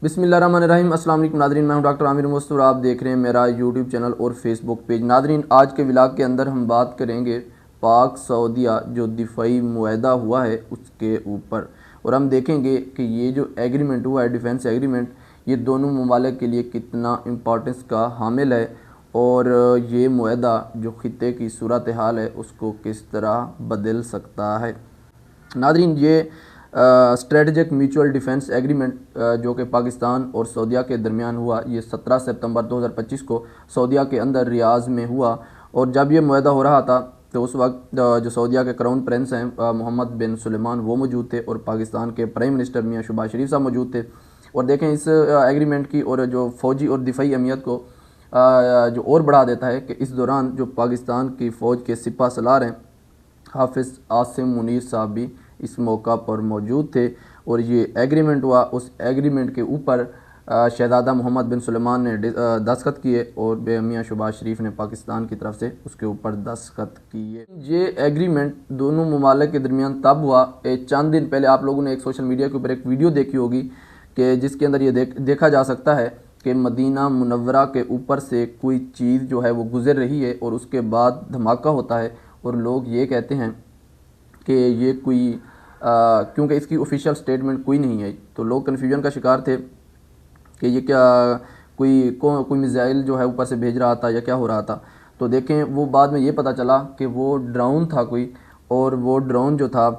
बिस्मिल्लाहिर्रहमानिर्रहीम। अस्सलाम वालेकुम नादरीन, मैं हूं डॉक्टर आमिर मुस्तफ़ा। आप देख रहे हैं मेरा यूट्यूब चैनल और फेसबुक पेज। नादरीन, आज के व्लॉग के अंदर हम बात करेंगे पाक सऊदिया जो दिफाई मुआहदा हुआ है उसके ऊपर, और हम देखेंगे कि ये जो एग्रीमेंट हुआ है डिफेंस एग्रीमेंट, ये दोनों ममालिक के लिए कितना इम्पोर्टेंस का हामिल है और ये मुआहदा जो खित्ते की सूरत हाल है उसको किस तरह बदल सकता है। नादरीन, ये स्ट्रेटजिक म्यूचुअल डिफेंस एग्रीमेंट जो कि पाकिस्तान और सऊदीया के दरमियान हुआ, ये 17 सितंबर 2025 को सऊदीया के अंदर रियाज़ में हुआ। और जब ये मुआहदा हो रहा था तो उस वक्त जो सऊदीया के क्राउन प्रिंस हैं मोहम्मद बिन सुलेमान, वो मौजूद थे, और पाकिस्तान के प्राइम मिनिस्टर मियां शहबाज शरीफ साहब मौजूद थे। और देखें, इस एग्रीमेंट की और जो फ़ौजी और दिफाई अहमियत को जो और बढ़ा देता है कि इस दौरान जो पाकिस्तान की फ़ौज के सिपा सलार हैं हाफिज़ आसिम मुनीर साहब भी इस मौका पर मौजूद थे। और ये एग्रीमेंट हुआ, उस एग्रीमेंट के ऊपर शहज़ादा मोहम्मद बिन सुलेमान ने दस्तखत किए और मियां शहबाज शरीफ ने पाकिस्तान की तरफ से उसके ऊपर दस्तखत किए। ये एग्रीमेंट दोनों ममालिक के दरमियान तब हुआ, चंद दिन पहले आप लोगों ने एक सोशल मीडिया के ऊपर एक वीडियो देखी होगी कि जिसके अंदर ये देखा जा सकता है कि मदीना मुनव्वरा के ऊपर से कोई चीज़ जो है वो गुज़र रही है और उसके बाद धमाका होता है, और लोग ये कहते हैं कि ये कोई क्योंकि इसकी ऑफिशियल स्टेटमेंट कोई नहीं आई, तो लोग कन्फ्यूजन का शिकार थे कि ये क्या कोई मिसाइल जो है ऊपर से भेज रहा था या क्या हो रहा था। तो देखें, वो बाद में ये पता चला कि वो ड्रोन था कोई, और वो ड्रोन जो था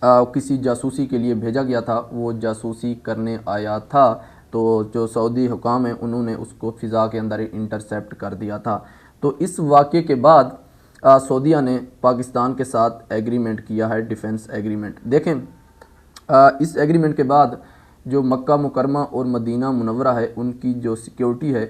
किसी जासूसी के लिए भेजा गया था, वो जासूसी करने आया था। तो जो सऊदी हुकाम हैं उन्होंने उसको फ़िज़ा के अंदर इंटरसेप्ट कर दिया था। तो इस वाक़े के बाद सऊदीया ने पाकिस्तान के साथ एग्रीमेंट किया है, डिफेंस एग्रीमेंट। देखें, इस एग्रीमेंट के बाद जो मक्का मुकरमा और मदीना मुनव्वरा है उनकी जो सिक्योरिटी है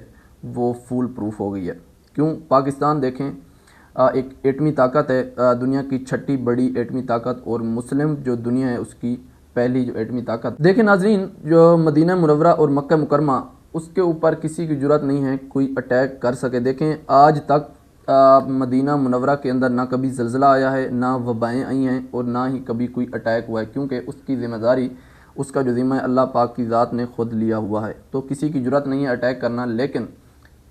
वो फुल प्रूफ हो गई है। क्यों? पाकिस्तान देखें एक एटमी ताकत है, दुनिया की छठी बड़ी एटमी ताकत, और मुस्लिम जो दुनिया है उसकी पहली जो एटमी ताकत। देखें नाजरीन, जो मदीना मुनव्वरा और मक्का मुकरमा, उसके ऊपर किसी की ज़रूरत नहीं है कोई अटैक कर सके। देखें, आज तक मदीना मुनव्वरा के अंदर ना कभी ज़लज़ला आया है, ना वबाएँ आई हैं, और ना ही कभी कोई अटैक हुआ है, क्योंकि उसकी ज़िम्मेदारी, उसका जो ज़िम्मा है अल्लाह पाक की ज़ात ने ख़ुद लिया हुआ है। तो किसी की ज़रूरत नहीं है अटैक करना। लेकिन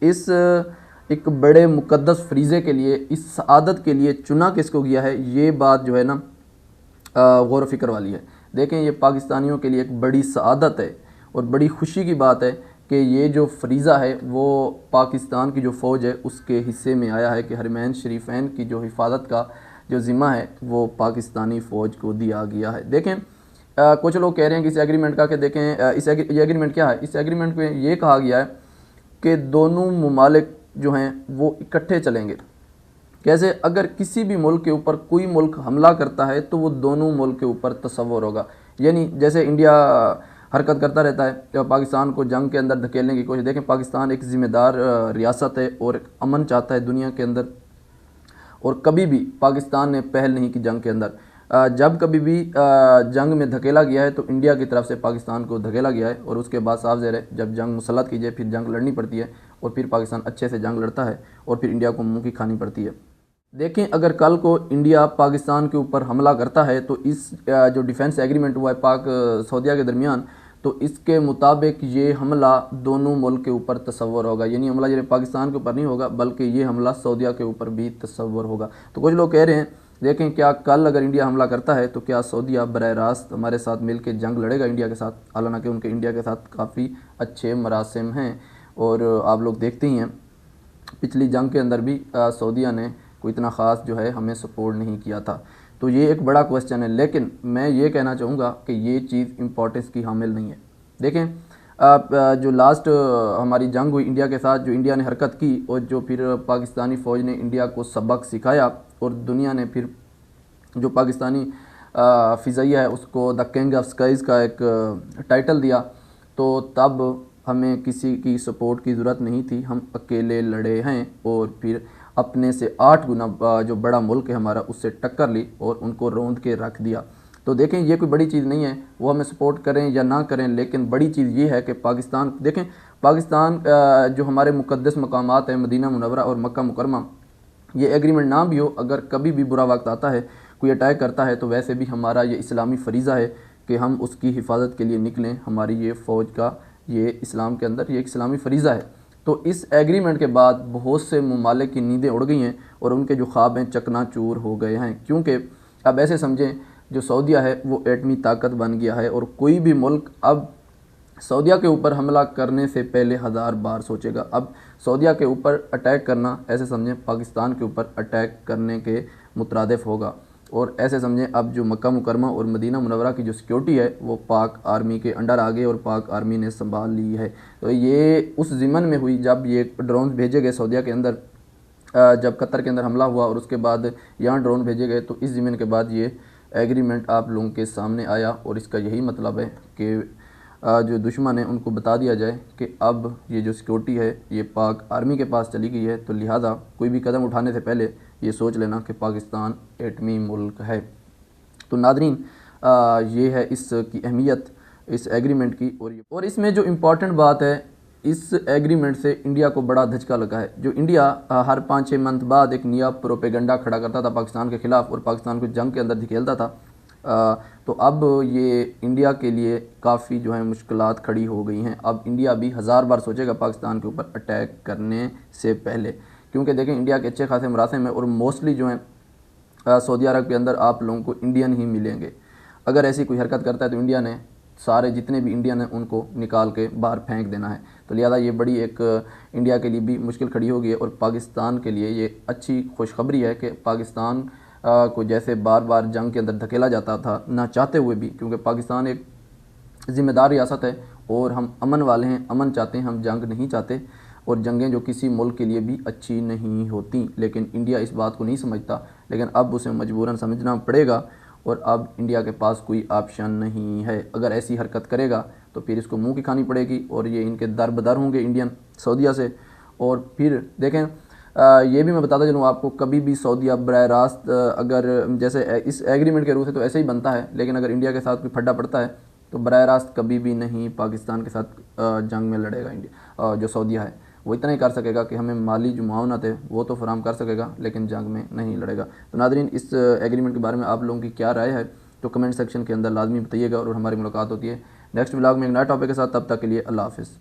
इस एक बड़े मुक़द्दस फ्रीज़े के लिए, इस सआदत के लिए चुना किसको गया है, ये बात जो है ना गौर फ़िक्र वाली है। देखें, ये पाकिस्तानियों के लिए एक बड़ी सआदत है और बड़ी खुशी की बात है कि ये जो फ्रीज़ा है वो पाकिस्तान की जो फ़ौज है उसके हिस्से में आया है कि हरमैन शरीफैन की जो हिफाजत का जो ज़िम्मा है वो पाकिस्तानी फ़ौज को दिया गया है। देखें, कुछ लोग कह रहे हैं कि इस एग्रीमेंट का, कि देखें ये एग्रीमेंट क्या है। इस एग्रीमेंट में ये कहा गया है कि दोनों ममालिक जो हैं वो इकट्ठे चलेंगे। कैसे? अगर किसी भी मुल्क के ऊपर कोई मुल्क हमला करता है तो वो दोनों मुल्क के ऊपर तसव्वुर होगा। यानी जैसे इंडिया हरकत करता रहता है तो पाकिस्तान को जंग के अंदर धकेलने की कोशिश। देखें, पाकिस्तान एक ज़िम्मेदार रियासत है और अमन चाहता है दुनिया के अंदर, और कभी भी पाकिस्तान ने पहल नहीं की जंग के अंदर। जब कभी भी जंग में धकेला गया है तो इंडिया की तरफ से पाकिस्तान को धकेला गया है, और उसके बाद साफ ज़ाहिर है जब जंग मुसल्लत की जाए फिर जंग लड़नी पड़ती है, और फिर पाकिस्तान अच्छे से जंग लड़ता है और फिर इंडिया को मुँह की खानी पड़ती है। देखें, अगर कल को इंडिया पाकिस्तान के ऊपर हमला करता है तो इस जो डिफेंस एग्रीमेंट हुआ है पाक सऊदीया के दरमियान, तो इसके मुताबिक ये हमला दोनों मुल्क के ऊपर तसव्वुर होगा। यानी हमला ये पाकिस्तान के ऊपर नहीं होगा बल्कि ये हमला सऊदीया के ऊपर भी तसव्वुर होगा। तो कुछ लोग कह रहे हैं, देखें, क्या कल अगर इंडिया हमला करता है तो क्या सऊदीया बराह रास्त हमारे साथ मिल के जंग लड़ेगा इंडिया के साथ? हालांकि उनके इंडिया के साथ काफ़ी अच्छे मरासिम हैं, और आप लोग देखते ही हैं पिछली जंग के अंदर भी सऊदीया ने कोई इतना ख़ास जो है हमें सपोर्ट नहीं किया था। तो ये एक बड़ा क्वेश्चन है। लेकिन मैं ये कहना चाहूँगा कि ये चीज़ इम्पोर्टेंस की हामिल नहीं है। देखें, जो लास्ट हमारी जंग हुई इंडिया के साथ, जो इंडिया ने हरकत की और जो फिर पाकिस्तानी फ़ौज ने इंडिया को सबक सिखाया, और दुनिया ने फिर जो पाकिस्तानी फ़िज़ाइया है उसको द किंग ऑफ स्काइज़ का एक टाइटल दिया, तो तब हमें किसी की सपोर्ट की ज़रूरत नहीं थी। हम अकेले लड़े हैं और फिर अपने से 8 गुना जो बड़ा मुल्क है हमारा उससे टक्कर ली और उनको रौंद के रख दिया। तो देखें, ये कोई बड़ी चीज़ नहीं है, वो हमें सपोर्ट करें या ना करें, लेकिन बड़ी चीज़ ये है कि पाकिस्तान, देखें, पाकिस्तान जो हमारे मुक़द्दस मकामात हैं मदीना मुनव्वरा और मक्का मुकरमा, ये एग्रीमेंट ना भी हो, अगर कभी भी बुरा वक्त आता है, कोई अटैक करता है, तो वैसे भी हमारा ये इस्लामी फ़रीज़ा है कि हम उसकी हिफाजत के लिए निकलें, हमारी ये फ़ौज का ये इस्लाम के अंदर ये एक इस्लामी फ़रीज़ा है। तो इस एग्रीमेंट के बाद बहुत से ममालिक की नींदें उड़ गई हैं और उनके जो ख्वाब हैं चकनाचूर हो गए हैं, क्योंकि अब ऐसे समझें जो सऊदीया है वो एटमी ताकत बन गया है और कोई भी मुल्क अब सऊदीया के ऊपर हमला करने से पहले 1000 बार सोचेगा। अब सऊदीया के ऊपर अटैक करना ऐसे समझें पाकिस्तान के ऊपर अटैक करने के मुतरादिफ होगा। और ऐसे समझें अब जो मक्का मुकरमा और मदीना मुनव्वरा की जो सिक्योरिटी है वो पाक आर्मी के अंडर आ गई और पाक आर्मी ने संभाल ली है। तो ये उस ज़िमन में हुई जब ये ड्रोन भेजे गए सऊदीया के अंदर, जब कतर के अंदर हमला हुआ और उसके बाद यहाँ ड्रोन भेजे गए, तो इस ज़िमन के बाद ये एग्रीमेंट आप लोगों के सामने आया। और इसका यही मतलब है कि जो दुश्मन है उनको बता दिया जाए कि अब ये जो सिक्योरिटी है ये पाक आर्मी के पास चली गई है, तो लिहाजा कोई भी कदम उठाने से पहले ये सोच लेना कि पाकिस्तान एटमी मुल्क है। तो नादरीन, ये है इसकी अहमियत इस एग्रीमेंट की। और इसमें जो इम्पॉर्टेंट बात है, इस एग्रीमेंट से इंडिया को बड़ा धचका लगा है। जो इंडिया हर 5-6 मंथ बाद एक नया प्रोपेगेंडा खड़ा करता था पाकिस्तान के ख़िलाफ़ और पाकिस्तान को जंग के अंदर धकेलता था, तो अब ये इंडिया के लिए काफ़ी जो है मुश्किलात खड़ी हो गई हैं। अब इंडिया भी 1000 बार सोचेगा पाकिस्तान के ऊपर अटैक करने से पहले, क्योंकि देखें इंडिया के अच्छे खासे मरासिम हैं और मोस्टली जो हैं सऊदी अरब के अंदर आप लोगों को इंडियन ही मिलेंगे। अगर ऐसी कोई हरकत करता है तो इंडिया ने सारे जितने भी इंडियन हैं उनको निकाल के बाहर फेंक देना है। तो लिहाजा ये बड़ी एक इंडिया के लिए भी मुश्किल खड़ी होगी और पाकिस्तान के लिए ये अच्छी खुशखबरी है कि पाकिस्तान को जैसे बार बार जंग के अंदर धकेला जाता था ना चाहते हुए भी, क्योंकि पाकिस्तान एक ज़िम्मेदार रियासत है और हम अमन वाले हैं, अमन चाहते हैं, हम जंग नहीं चाहते। और जंगें जो किसी मुल्क के लिए भी अच्छी नहीं होती, लेकिन इंडिया इस बात को नहीं समझता, लेकिन अब उसे मजबूरन समझना पड़ेगा और अब इंडिया के पास कोई ऑप्शन नहीं है। अगर ऐसी हरकत करेगा तो फिर इसको मुंह की खानी पड़ेगी और ये इनके दर बदर होंगे इंडियन सऊदीया से। और फिर देखें, ये भी मैं बताता चलूँ आपको, कभी भी सऊदीया बराह रास्त अगर जैसे इस एग्रीमेंट के रूप से तो ऐसे ही बनता है, लेकिन अगर इंडिया के साथ कोई फड्डा पड़ता है तो बराह रास्त कभी भी नहीं पाकिस्तान के साथ जंग में लड़ेगा। इंडिया जो सऊदीया है वो इतना ही कर सकेगा कि हमें माली जो मुआवनत है वो तो फराम कर सकेगा, लेकिन जंग में नहीं लड़ेगा। तो नादरीन, इस एग्रीमेंट के बारे में आप लोगों की क्या राय है तो कमेंट सेक्शन के अंदर लाजमी बताइएगा और हमारी मुलाकात होती है नेक्स्ट व्लॉग में एक नया टॉपिक के साथ। तब तक के लिए अल्लाह हाफ़िज़।